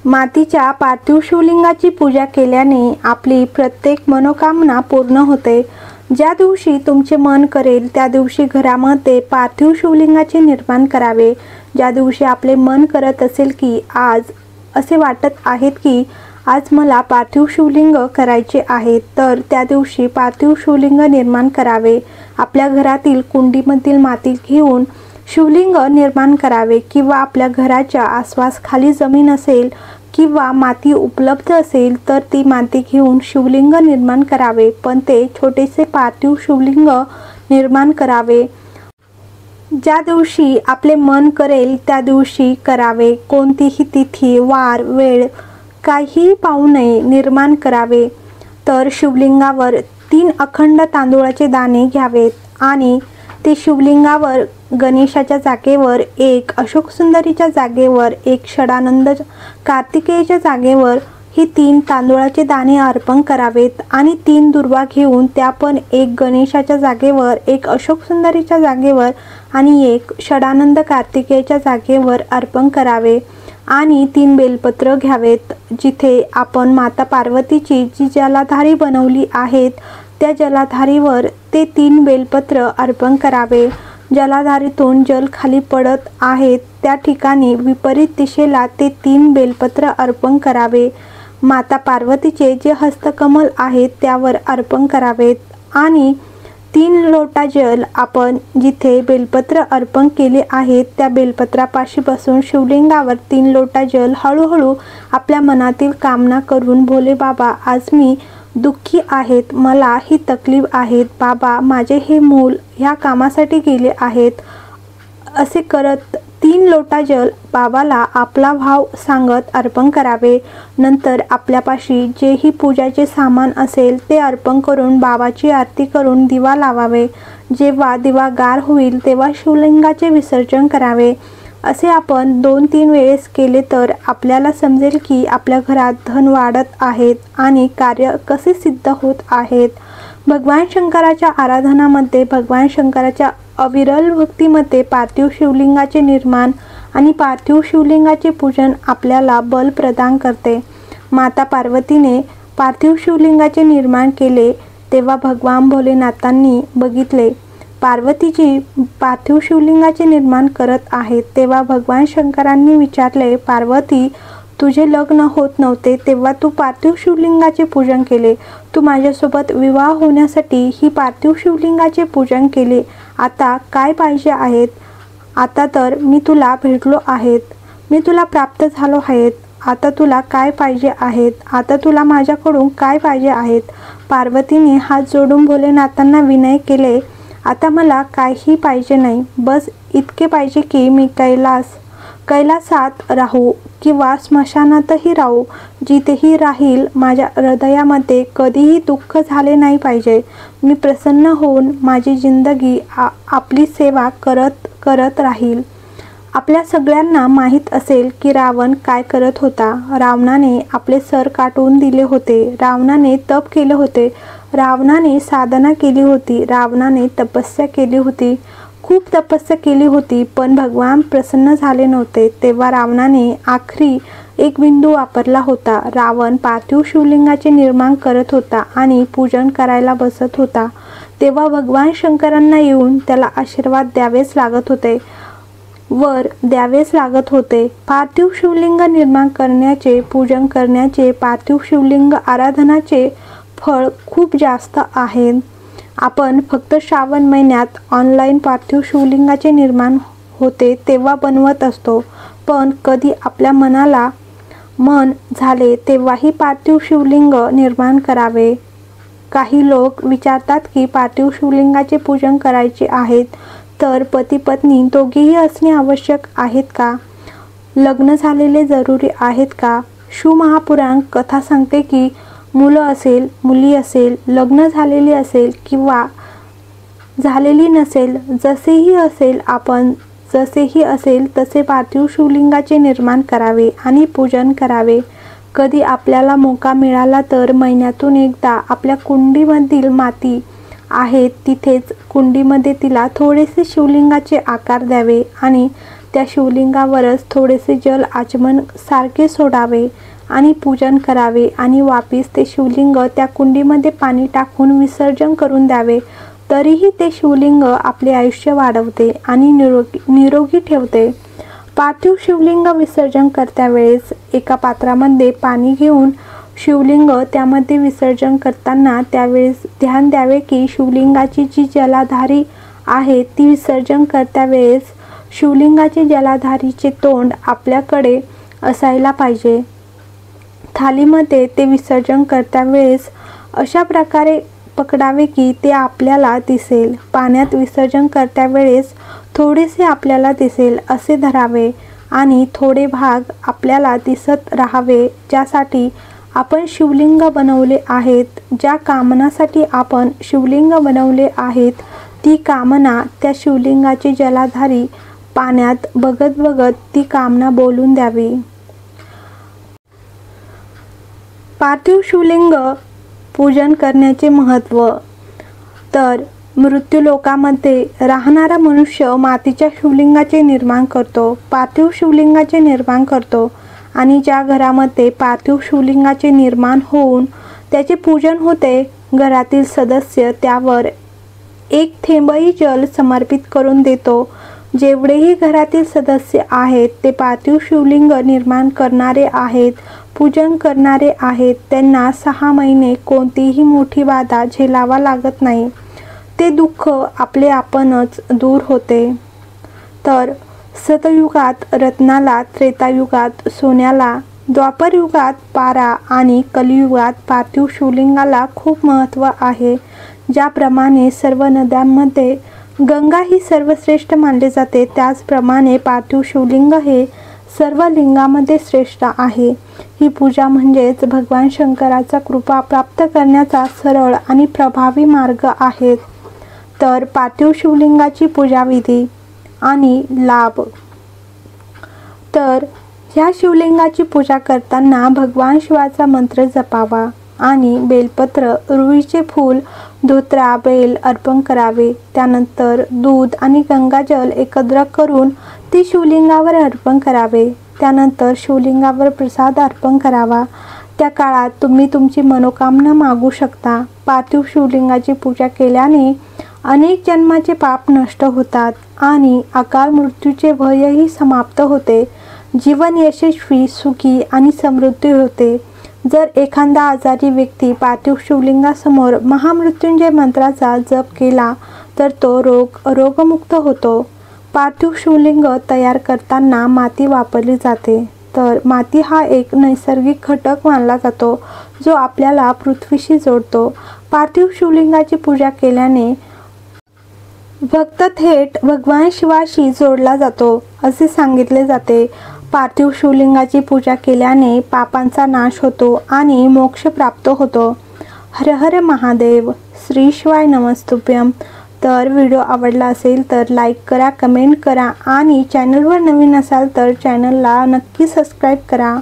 मातीच्या पार्थिव शिवलिंगाची पूजा केल्याने आपली प्रत्येक मनोकामना पूर्ण होते। ज्या दिवशी तुमचे मन करेल त्या दिवशी घरामध्ये पार्थिव शिवलिंगाचे निर्माण करावे। ज्या दिवशी आपले मन करत असेल की आज असे वाटत आहेत की आज मला पार्थिव शिवलिंग करायचे आहे, तर त्या दिवशी पार्थिव शिवलिंग निर्माण करावे। आपल्या घरातील कुंडीमधील माती घेऊन शिवलिंग निर्माण करावे किंवा आपल्या घराच्या आसपास खाली जमीन असेल किंवा माती उपलब्ध असेल तर ती माती घेऊन शिवलिंग निर्माण करावे, पण ते छोटेसे पार्थिव शिवलिंग निर्माण करावे। ज्या दिवशी आपले मन करेल त्या दिवशी करावे। कोणतीही तिथी वार वेळ काही पाहू नये, निर्माण करावे। तर शिवलिंगावर 3 अखंड तांदूळाचे दाणे घ्यावेत आणि ते शिवलिंगावर गणेशाच्या जागेवर 1, अशोक सुंदरीच्या जागेवर 1, षडानंद कार्तिकेयच्या जागेवर ही 3 तांदूळाचे दाणे अर्पण करावेत आणि 3 दुर्वा घेऊन त्या पण 1 गणेशाच्या जागेवर, 1 अशोक सुंदरीच्या जागेवर आणि 1 षडानंद कार्तिकेयच्या जागेवर अर्पण करावे आणि 3 बेलपत्र घ्यावेत। जिथे आपण माता पार्वतीची जी जलाधारी बनवली आहेत त्या जलाधारीवर ते 3 बेलपत्र अर्पण करावे। जलाधारीतून जल खाली पडत आहेत त्या ठिकाणी विपरीत दिशेला ते 3 बेलपत्र अर्पण करावे। माता पार्वतीचे जे हस्तकमल आहेत त्यावर अर्पण करावेत आणि 3 लोटा जल आपण जिथे बेलपत्र अर्पण केले आहेत त्या बेलपत्रापाशी बसून शिवलिंगावर 3 लोटा जल हळूहळू आपल्या मनातील कामना करून, भोले बाबा आज मी दुःखी आहेत, मला ही तकलीफ आहेत, बाबा माझे हे मूल ह्या कामासाठी गेले आहेत, असे करत 3 लोटा जल बाबाला आपला भाव सांगत अर्पण करावे। नंतर आपल्यापाशी जेही पूजाचे सामान असेल ते अर्पण करून बाबाची आरती करून दिवा लावावे। जेव्हा दिवा गार होईल तेव्हा शिवलिंगाचे विसर्जन करावे। असे आपण 2-3 वेळेस केले तर आपल्याला समजेल की आपल्या घरात धन वाढत आहेत आणि कार्य कसे सिद्ध होत आहेत। भगवान शंकराच्या आराधनामध्ये, भगवान शंकराच्या अविरल भक्तीमध्ये पार्थिव शिवलिंगाचे निर्माण आणि पार्थिव शिवलिंगाचे पूजन आपल्याला बल प्रदान करते। माता पार्वतीने पार्थिव शिवलिंगाचे निर्माण केले तेव्हा भगवान भोलेनाथांनी बघितले पार्वतीजी पार्थिव शिवलिंगाचे निर्माण करत आहेत। तेव्हा भगवान शंकरांनी विचारले, पार्वती तुझे लग्न होत नव्हते तेव्हा तू पार्थिव शिवलिंगाचे पूजन केले, तू माझ्यासोबत विवाह होण्यासाठी ही पार्थिव शिवलिंगाचे पूजन केले, आता काय पाहिजे आहेत? आता तर मी तुला भेटलो आहेत, मी तुला प्राप्त झालो आहेत, आता तुला काय पाहिजे आहेत? आता तुला माझ्याकडून काय पाहिजे आहेत? पार्वतीने हात जोडून भोलेनाथांना विनय केले, आता मला काही पाहिजे नाही, बस इतके पाहिजे की मी कैलासात राहू किंवा स्मशानातही राहू, जिथेही राहील माझ्या हृदयामध्ये कधीही दुःख झाले नाही पाहिजे। मी प्रसन्न होऊन माझी जिंदगी आपली सेवा करत राहील। आपल्या सगळ्यांना माहीत असेल की रावण काय करत होता। रावणाने आपले सर काटून दिले होते, रावणाने तप केले होते, रावणाने साधना केली होती, रावणाने तपस्या केली होती, खूप तपस्या केली होती, पण भगवान प्रसन्न झाले नव्हते। तेव्हा रावणाने आखरी एक बिंदू वापरला होता। रावण पार्थिव शिवलिंगाचे निर्माण करत होता आणि पूजन करायला बसत होता तेव्हा भगवान शंकरांना येऊन त्याला आशीर्वाद द्यावेच लागत होते, वर द्यावेच लागत होते। पार्थिव शिवलिंग निर्माण करण्याचे, पूजन करण्याचे, पार्थिव शिवलिंग आराधनाचे फळ खूप जास्त आहे। आपण फक्त श्रावण महिन्यात ऑनलाईन पार्थिव शिवलिंगाचे निर्माण होते तेव्हा बनवत असतो, पण कधी आपल्या मनाला मन झाले तेव्हाही पार्थिव शिवलिंग निर्माण करावे। काही लोक विचारतात की पार्थिव शिवलिंगाचे पूजन करायचे आहेत तर पती पत्नी दोघेही असणे आवश्यक आहेत का? लग्न झालेले जरुरी आहेत का? शिवमहापुराण कथा सांगते की मुलं असेल, मुली असेल, लग्न झालेली असेल किंवा झालेली नसेल, जसेही असेल तसे पार्थिव शिवलिंगाचे निर्माण करावे आणि पूजन करावे। कधी आपल्याला मौका मिळाला तर महिन्यातून एकदा आपल्या कुंडीमधील माती आहेत तिथेच कुंडीमध्ये तिला थोडेसे शिवलिंगाचे आकार द्यावे आणि त्या शिवलिंगावरच थोडेसे जल आचमन सारखे सोडावे आणि पूजन करावे आणि वापिस ते शिवलिंग त्या कुंडीमध्ये पाणी टाकून विसर्जन करून द्यावे. तरीही ते शिवलिंग आपले आयुष्य वाढवते आणि निरोगी ठेवते. पार्थिव शिवलिंग विसर्जन करत्यावेळेस एका पात्रामध्ये पाणी घेऊन शिवलिंग त्यामध्ये विसर्जन करताना त्यावेळेस ध्यान द्यावे की शिवलिंगाची जी जलाधारी आहे ती विसर्जन करत्यावेळेस शिवलिंगाचे जलाधारीचे तोंड आपल्याकडे असायला पाहिजे. थालीमध्ये ते विसर्जन करत्यावेळेस अशा प्रकारे पकडावे की ते आपल्याला दिसेल. पाण्यात विसर्जन करत्यावेळेस थोडेसे आपल्याला दिसेल असे धरावे आणि थोडे भाग आपल्याला दिसत राहावे. ज्यासाठी आपण शिवलिंग बनवले आहेत, ज्या कामनासाठी आपण शिवलिंग बनवले आहेत, ती कामना त्या शिवलिंगाची जलाधारी पाण्यात बघत बघत ती कामना बोलून द्यावी. पार्थिव शिवलिंग पूजन करण्याचे महत्त्व. तर मृत्यूलोकामध्ये राहणारा मनुष्य मातीच्या शिवलिंगाचे निर्माण करतो, पार्थिव शिवलिंगाचे निर्माण करतो आणि ज्या घरामध्ये पार्थिव शिवलिंगाचे निर्माण होऊन त्याचे पूजन होते, घरातील सदस्य त्यावर एक थेंबही जल समर्पित करून देतो. जेवढेही घरातील सदस्य आहेत ते पार्थिव शिवलिंग निर्माण करणारे आहेत, पूजन करणारे आहेत, त्यांना 6 महिने कोणतीही मोठी बाधा झेलावा लागत नाही. ते दुःख आपले आपणच दूर होते. तर सतयुगात रत्नाला, त्रेतायुगात सोन्याला, द्वापरयुगात पारा आणि कलियुगात पार्थिव शिवलिंगाला खूप महत्त्व आहे. ज्याप्रमाणे सर्व नद्यांमध्ये गंगा ही सर्वश्रेष्ठ मानले जाते, त्याचप्रमाणे पार्थिव शिवलिंग हे सर्व लिंगामध्ये श्रेष्ठ आहे. ही पूजा म्हणजेच भगवान शंकराचा कृपा प्राप्त करण्याचा सरळ आणि प्रभावी मार्ग आहे. तर पार्थिव शिवलिंगाची पूजाविधी आणि लाभ. तर ह्या शिवलिंगाची पूजा करताना भगवान शिवाचा मंत्र जपावा आणि बेलपत्र, रुईचे फूल, धोत्रा, बेल अर्पण करावे. त्यानंतर दूध आणि गंगाजल एकत्र करून ती शिवलिंगावर अर्पण करावे. त्यानंतर शिवलिंगावर प्रसाद अर्पण करावा. त्या काळात तुम्ही तुमची मनोकामना मागू शकता. पार्थिव शिवलिंगाची पूजा केल्याने अनेक जन्माचे पाप नष्ट होतात आणि अकाल मृत्यूचे भयही समाप्त होते. जीवन यशस्वी, सुखी आणि समृद्धी होते. जर एखादा आजारी व्यक्ती पार्थिव शिवलिंगासमोर महामृत्युंजय मंत्राचा जप केला तर तो रोगमुक्त होतो. पार्थिव शिवलिंग तयार करताना माती वापरली जाते. तर माती हा एक नैसर्गिक घटक मानला जातो जो आपल्याला पृथ्वीशी जोडतो. पार्थिव शिवलिंगाची पूजा केल्याने भक्त थेट भगवान शिवाशी जोडला जातो असे सांगितले जाते. पार्थिव शिवलिंगाची पूजा केल्याने पापांचा नाश होतो आणि मोक्ष प्राप्त होतो. हर हर महादेव. श्री शिवाय नमस्तुभ्यम. तर व्हिडिओ आवडला असेल तर लाईक करा, कमेंट करा आणि चॅनलवर नवीन असाल तर चॅनलला नक्की सबस्क्राईब करा.